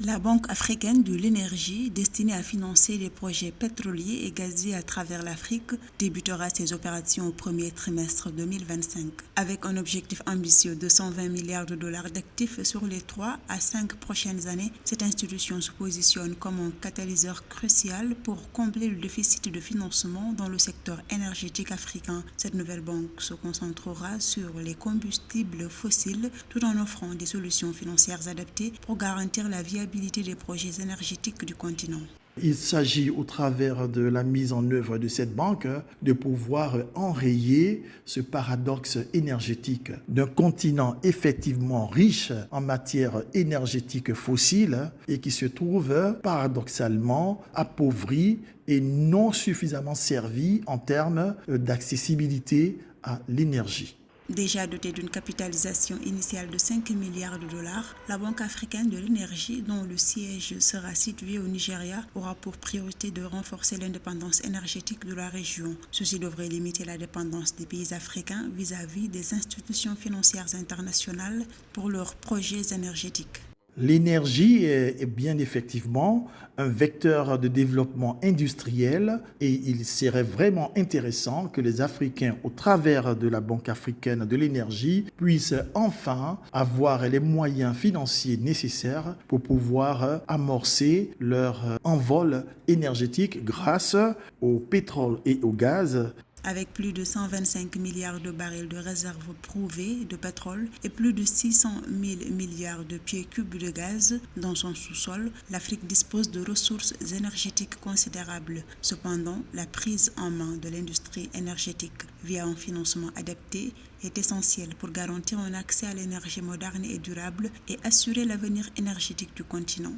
La Banque africaine de l'énergie, destinée à financer les projets pétroliers et gaziers à travers l'Afrique, débutera ses opérations au premier trimestre 2025. Avec un objectif ambitieux de 120 milliards de dollars d'actifs sur les 3 à 5 prochaines années, cette institution se positionne comme un catalyseur crucial pour combler le déficit de financement dans le secteur énergétique africain. Cette nouvelle banque se concentrera sur les combustibles fossiles tout en offrant des solutions financières adaptées pour garantir la viabilité des projets énergétiques du continent. Il s'agit, au travers de la mise en œuvre de cette banque, de pouvoir enrayer ce paradoxe énergétique d'un continent effectivement riche en matière énergétique fossile et qui se trouve paradoxalement appauvri et non suffisamment servi en termes d'accessibilité à l'énergie. Déjà dotée d'une capitalisation initiale de 5 milliards de dollars, la Banque africaine de l'énergie, dont le siège sera situé au Nigeria, aura pour priorité de renforcer l'indépendance énergétique de la région. Ceci devrait limiter la dépendance des pays africains vis-à-vis des institutions financières internationales pour leurs projets énergétiques. L'énergie est bien effectivement un vecteur de développement industriel et il serait vraiment intéressant que les Africains, au travers de la Banque africaine de l'énergie, puissent enfin avoir les moyens financiers nécessaires pour pouvoir amorcer leur envol énergétique grâce au pétrole et au gaz. Avec plus de 125 milliards de barils de réserves prouvées de pétrole et plus de 600 000 milliards de pieds cubes de gaz dans son sous-sol, l'Afrique dispose de ressources énergétiques considérables. Cependant, la prise en main de l'industrie énergétique via un financement adapté est essentielle pour garantir un accès à l'énergie moderne et durable et assurer l'avenir énergétique du continent.